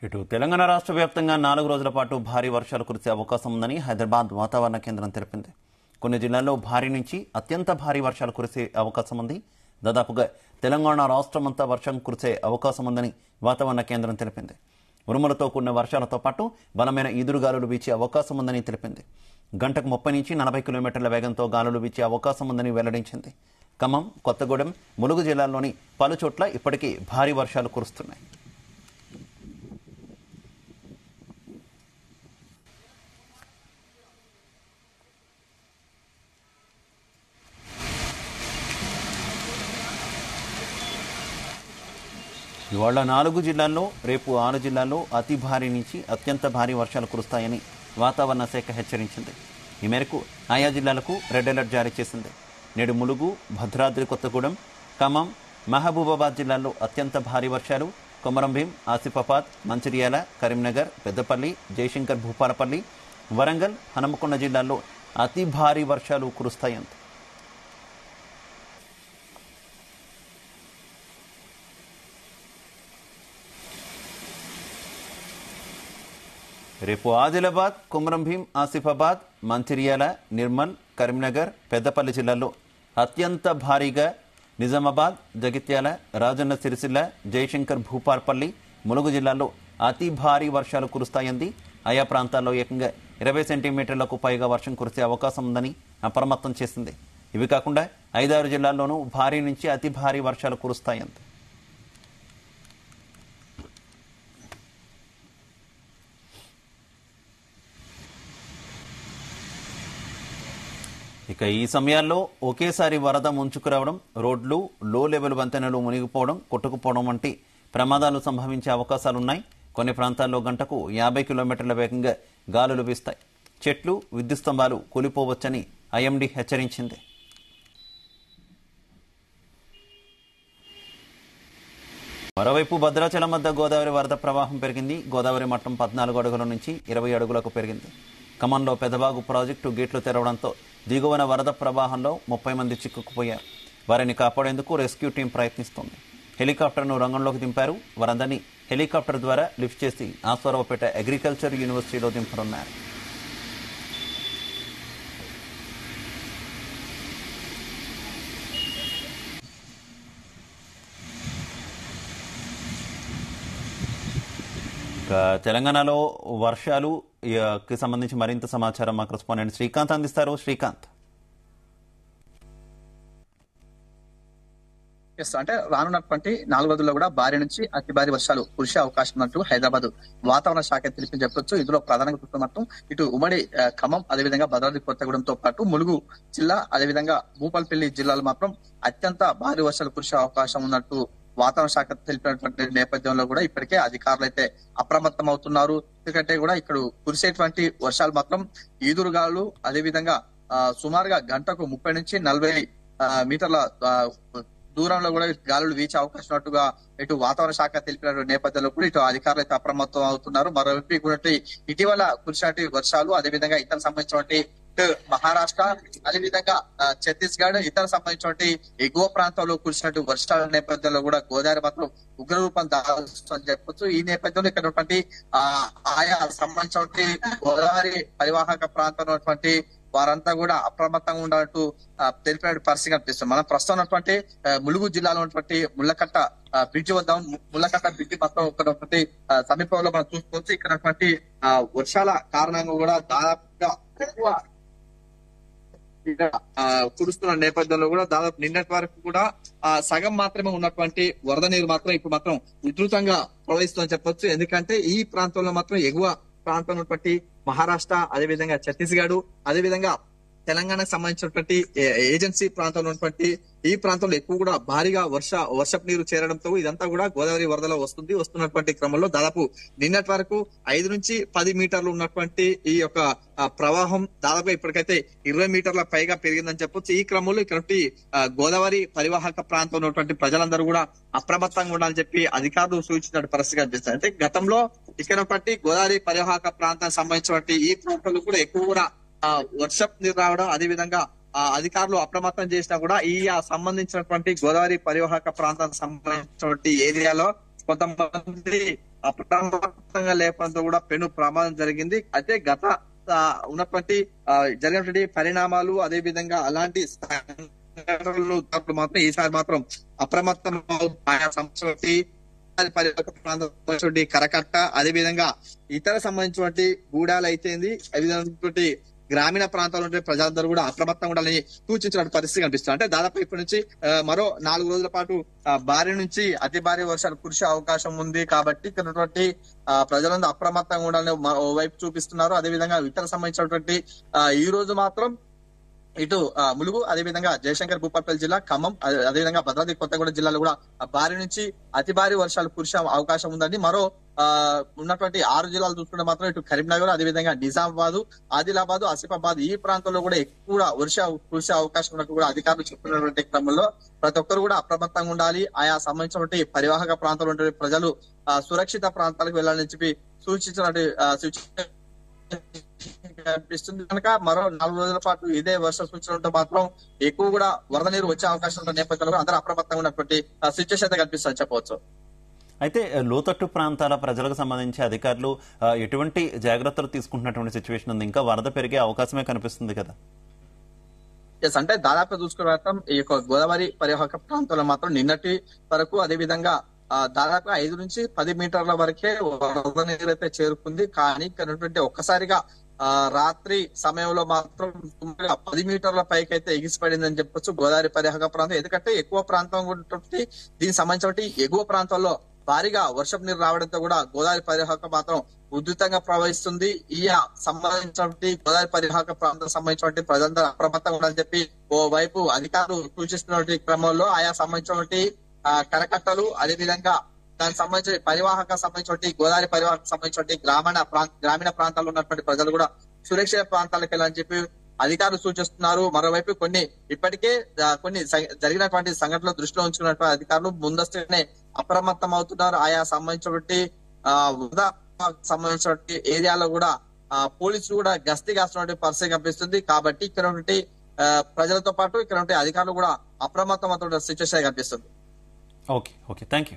ఇటు తెలంగాణ రాష్ట్ర వ్యాప్తంగా 4 రోజుల పాటు భారీ వర్షాలు కురిసే అవకాశం ఉందని హైదరాబాద్ వాతావరణ కేంద్రం తెలిపింది. కొన్ని జిల్లాల్లో భారీ నుంచి అత్యంత భారీ వర్షాలు కురిసే అవకాశం ఉంది. దాదాపుగా తెలంగాణ రాష్ట్రమంతా వర్షం కురిసే అవకాశం ఉందని వాతావరణ కేంద్రం తెలిపింది. ఉరుములతో కూడిన వర్షాలతో పాటు బలమైన ఈదురుగాలులు వీచే అవకాశం ఉందని తెలిపింది. గంటకు 30 నుంచి 40 కిలోమీటర్ల వేగంతో గాలులు వీచే అవకాశం ఉందని వెల్లడించింది. ఖమ్మం, కొత్తగూడెం, ములుగు జిల్లాల్లోని పలు చోట్ల ఇప్పటికీ భారీ వర్షాలు కురుస్తున్నాయి. ఇవాళ 4 జిల్లాల్లో, రేపు 6 జిల్లాల్లో అతి భారీ నుంచి అత్యంత భారీ వర్షాలు కురుస్తాయని వాతావరణ శాఖ హెచ్చరించింది. ఈ మేరకు ఆయా జిల్లాలకు రెడ్ అలర్ట్ జారీ చేసింది. నేడు ములుగు, భద్రాద్రి కొత్తగూడెం, ఖమ్మం, మహబూబాబాద్ జిల్లాల్లో అత్యంత భారీ వర్షాలు, కొమరంభీం, ఆసిఫాబాద్, మంచిర్యాల, కరీంనగర్, పెద్దపల్లి, జయశంకర్ భూపాలపల్లి, వరంగల్, హనుమకొండ జిల్లాల్లో అతి భారీ వర్షాలు కురుస్తాయంట. రేపు ఆదిలాబాద్, కొమరంభీం, ఆసిఫాబాద్, మంచిర్యాల, నిర్మల్, కరీంనగర్, పెద్దపల్లి జిల్లాల్లో అత్యంత భారీగా, నిజామాబాద్, జగిత్యాల, రాజన్న సిరిసిల్ల, జయశంకర్ భూపాలపల్లి, ములుగు జిల్లాల్లో అతి భారీ వర్షాలు కురుస్తాయంది. ఆయా ప్రాంతాల్లో ఏకంగా 20 సెంటీమీటర్లకు పైగా వర్షం కురిసే అవకాశం ఉందని అప్రమత్తం చేసింది. ఇవి కాకుండా 5-6 జిల్లాల్లోనూ భారీ నుంచి అతి భారీ వర్షాలు కురుస్తాయంది. ఇక ఈ సమయాల్లో ఒకేసారి వరద ముంచుకురావడం, రోడ్లు, లో లెవెల్ వంతెనలు మునిగిపోవడం, కొట్టుకుపోవడం వంటి ప్రమాదాలు సంభవించే అవకాశాలున్నాయి. కొన్ని ప్రాంతాల్లో గంటకు 50 కిలోమీటర్ల వేగంగా గాలులు వీస్తాయి. చెట్లు, విద్యుత్ స్తంభాలు కూలిపోవచ్చని ఐఎండీ హెచ్చరించింది. మరోవైపు భద్రాచలం వద్ద గోదావరి వరద ప్రవాహం పెరిగింది. గోదావరి మట్టం 14 అడుగుల నుంచి 20 అడుగులకు పెరిగింది. ఖమ్మంలో పెదబాగు ప్రాజెక్టు గేట్లు తెరవడంతో దిగువన వరద ప్రవాహంలో 30 మంది చిక్కుకుపోయారు. వారిని కాపాడేందుకు రెస్క్యూ టీం ప్రయత్నిస్తోంది. హెలికాప్టర్ను రంగంలోకి దింపారు. వారందరినీ హెలికాప్టర్ ద్వారా లిఫ్ట్ చేసి ఆస్వారావుపేట అగ్రికల్చర్ యూనివర్సిటీలో దింపనున్నారు. తెలంగాణలో వర్షాలు కి సంబంధించి మరింత సమాచారం మా కరెస్పాండెంట్ శ్రీకాంత్ అందిస్తారు. శ్రీకాంత్, అంటే రానున్నటువంటి 4 రోజుల్లో కూడా భారీ నుంచి అతి భారీ వర్షాలు కురిసే అవకాశం ఉన్నట్టు హైదరాబాద్ వాతావరణ శాఖ తెలిపి చెప్పొచ్చు. ఇందులో ప్రధానంగా చూస్తున్నట్టు ఇటు ఉమ్మడి ఖమ్మం, అదేవిధంగా భద్రాద్రి కొత్తగూడెంతో పాటు ములుగు జిల్లా, అదేవిధంగా భూపాలపల్లి జిల్లాలు మాత్రం అత్యంత భారీ వర్షాలు కురిసే అవకాశం ఉన్నట్టు వాతావరణ శాఖ తెలిపినటువంటి నేపథ్యంలో కూడా ఇప్పటికే అధికారులు అయితే అప్రమత్తం అవుతున్నారు. ఎందుకంటే కూడా ఇక్కడ కురిసేటువంటి వర్షాలు మాత్రం ఈదురుగాలు, అదేవిధంగా సుమారుగా గంటకు 30 నుంచి 40 మీటర్ల దూరంలో కూడా గాలులు వీచే అవకాశం ఉన్నట్టుగా ఇటు వాతావరణ శాఖ తెలిపిన నేపథ్యంలో కూడా ఇటు అధికారులు అయితే అప్రమత్తం అవుతున్నారు. మరోవైపు ఇటీవల కురిసినటువంటి వర్షాలు, అదేవిధంగా ఇతర సంబంధించినటువంటి మహారాష్ట్ర, అదేవిధంగా ఛత్తీస్గఢ్, ఇతర సంబంధించినటువంటి ఎగువ ప్రాంతాల్లో కురిసినట్టు వర్షాల నేపథ్యంలో కూడా గోదావరి మాత్రం ఉగ్రరూపం దాల్స్తుందని చెప్పొచ్చు. ఈ నేపథ్యంలో ఇక్కడ ఉన్నటువంటి ఆయా సంబంధించినటువంటి గోదావరి పరివాహక ప్రాంతంలో ఉన్నటువంటి వారంతా కూడా అప్రమత్తంగా ఉండాలంటూ తెలిపిన పరిస్థితి కనిపిస్తుంది. మనం ప్రస్తుతం ఉన్నటువంటి ములుగు జిల్లాలో ఉన్నటువంటి ముళ్ళకట్ట బ్రిడ్జ్ వద్ద, ముళ్ళకట్ట బ్రిడ్జ్ మొత్తం ఉన్నటువంటి సమీపంలో మనం చూసుకోవచ్చు. ఇక్కడ ఉన్నటువంటి వర్షాల కారణంగా కూడా దాదాపుగా ఎక్కువ కురుస్తున్న నేపథ్యంలో కూడా దాదాపు నిన్నటి వరకు కూడా సగం మాత్రమే ఉన్నటువంటి వరద నీరు మాత్రం ఇప్పుడు మాత్రం ఉధృతంగా ప్రవహిస్తుందని చెప్పొచ్చు. ఎందుకంటే ఈ ప్రాంతంలో మాత్రం ఎగువ ప్రాంతం ఉన్నటువంటి మహారాష్ట్ర, అదేవిధంగా ఛత్తీస్గఢ్, అదేవిధంగా తెలంగాణకు సంబంధించినటువంటి ఏజెన్సీ ప్రాంతంలో ఉన్నటువంటి ఈ ప్రాంతంలో ఎక్కువ కూడా భారీగా వర్షపు నీరు చేరడంతో ఇదంతా కూడా గోదావరి వరదలో వస్తున్నటువంటి క్రమంలో దాదాపు నిన్నటి వరకు 5 నుంచి 10 మీటర్లు ఉన్నటువంటి ఈ యొక్క ప్రవాహం దాదాపు ఇప్పటికైతే 20 మీటర్ల పైగా పెరిగిందని చెప్పొచ్చు. ఈ క్రమంలో ఇక్కడ గోదావరి పరివాహక ప్రాంతంలో ఉన్నటువంటి ప్రజలందరూ కూడా అప్రమత్తంగా ఉండాలని చెప్పి అధికారులు సూచించిన పరిస్థితి కనిపిస్తుంది. అంటే గతంలో ఇక్కడ గోదావరి పరివాహక ప్రాంతానికి సంబంధించినటువంటి ఈ ప్రాంతాల్లో కూడా ఎక్కువ కూడా వర్షపు నీరు రావడం, అదేవిధంగా అధికారులు అప్రమత్తం చేసినా కూడా ఈ సంబంధించినటువంటి గోదావరి పరివాహక ప్రాంతానికి సంబంధించినటువంటి ఏరియాలో కొంతమంది అప్రమత్తంగా లేపడంతో కూడా పెను ప్రమాదం జరిగింది. అయితే గత ఉన్నటువంటి జరిగినటువంటి పరిణామాలు అదే విధంగా అలాంటి సంఘటనలు మాత్రం ఈసారి మాత్రం అప్రమత్తం ఆయా సంస్థలకి ప్రాంతం కరకట్ట అదే విధంగా ఇతర సంబంధించినటువంటి గూడాలు అయితేంది అదేవిధమైనటువంటి గ్రామీణ ప్రాంతాల్లో ఉండే ప్రజలందరూ కూడా అప్రమత్తంగా ఉండాలని సూచించిన పరిస్థితి కనిపిస్తుంది. అంటే దాదాపు ఇప్పటి నుంచి మరో 4 రోజుల పాటు భారీ నుంచి అతి భారీ వర్షాలు కురిసే అవకాశం ఉంది. కాబట్టి ఇక్కడ ప్రజలందరూ అప్రమత్తంగా ఉండాలని వైపు చూపిస్తున్నారు. అదేవిధంగా ఇతర సంబంధించినటువంటి ఈ రోజు మాత్రం ఇటు ములుగు అదేవిధంగా జయశంకర్ భూపాలపల్లి జిల్లా ఖమ్మం అదేవిధంగా భద్రాద్రి కొత్తగూడెం జిల్లాలో కూడా భారీ నుంచి అతి భారీ వర్షాలు కురిసే అవకాశం ఉందని మరో ఉన్నటువంటి 6 జిల్లాలు చూసుకుంటే మాత్రం ఇటు కరీంనగర్ అదేవిధంగా నిజామాబాద్ ఆదిలాబాద్ ఆసిఫాబాద్ ఈ ప్రాంతంలో కూడా ఎక్కువ కురిసే అవకాశం ఉన్నట్టు కూడా అధికారులు చెప్తున్నటువంటి క్రమంలో ప్రతి ఒక్కరు కూడా అప్రమత్తంగా ఉండాలి. ఆయా సంబంధించినటువంటి పరివాహక ప్రాంతాలు ఉండే ప్రజలు సురక్షిత ప్రాంతాలకు వెళ్లాలని చెప్పి సూచించినట్టు కనిపిస్తుంది. కనుక మరో 4 రోజుల పాటు ఇదే వర్ష సూచనలతో మాత్రం ఎక్కువ కూడా వరద నీరు వచ్చే అవకాశం ఉన్న నేపథ్యంలో అందరూ అప్రమత్తంగా ఉన్నటువంటి సిచ్యువేషన్ అయితే కనిపిస్తుంది చెప్పవచ్చు. అయితే లోతట్టు ప్రాంతాల ప్రజలకు సంబంధించి అధికారులు ఎటువంటి జాగ్రత్తలు తీసుకుంటున్నటువంటి సిచ్యువేషన్ ఉంది? ఇంకా వరద పెరిగే అవకాశమే కనిపిస్తుంది కదా. అంటే దాదాపు చూసుకున్న ఈ యొక్క గోదావరి పరివాహక ప్రాంతంలో మాత్రం నిన్నటి వరకు అదే విధంగా దాదాపు 5 నుంచి 10 మీటర్ల వరకే వరద నీరు అయితే చేరుకుంది. కానీ ఇక్కడ ఒక్కసారిగా రాత్రి సమయంలో మాత్రం 10 మీటర్ల పైకి అయితే ఎగిసిపడిందని చెప్పొచ్చు గోదావరి పరివాహక ప్రాంతం. ఎందుకంటే ఎక్కువ ప్రాంతం ఉంటుంది, దీనికి సంబంధించిన ఎగువ ప్రాంతాల్లో భారీగా వర్షపు నీరు రావడంతో కూడా గోదావరి పరివాహక మాత్రం ఉధృతంగా ప్రవహిస్తుంది. ఈ సంబంధించినటువంటి గోదావరి పరివాహక ప్రాంతం సంబంధించినటువంటి ప్రజలందరూ అప్రమత్తంగా ఉండాలని చెప్పి ఓ వైపు అధికారులు సూచిస్తున్నటువంటి క్రమంలో ఆయా సంబంధించినటువంటి కరకట్టలు అదేవిధంగా దానికి సంబంధించిన పరివాహక సంబంధించిన గోదావరి పరివాహక సంబంధించిన గ్రామీణ ప్రాంతాల్లో ఉన్నటువంటి ప్రజలు కూడా సురక్షిత ప్రాంతాలకు వెళ్ళాలని చెప్పి అధికారులు సూచిస్తున్నారు. మరోవైపు ఇప్పటికే కొన్ని జరిగినటువంటి సంఘటనలు దృష్టిలో ఉంచుకున్నటువంటి అధికారులు ముందస్తుగానే అప్రమత్తం అవుతున్నారు. ఆయా సంబంధించినటువంటి వరద సంబంధించినటువంటి ఏరియాలో కూడా పోలీసులు కూడా గస్తీ కాస్తున్నటువంటి పరిస్థితి కనిపిస్తుంది. కాబట్టి ఇక్కడ ఉన్నటువంటి ప్రజలతో పాటు ఇక్కడ అధికారులు కూడా అప్రమత్తం అవుతున్న సిచ్యువేషన్ కనిపిస్తుంది. Okay, thank you.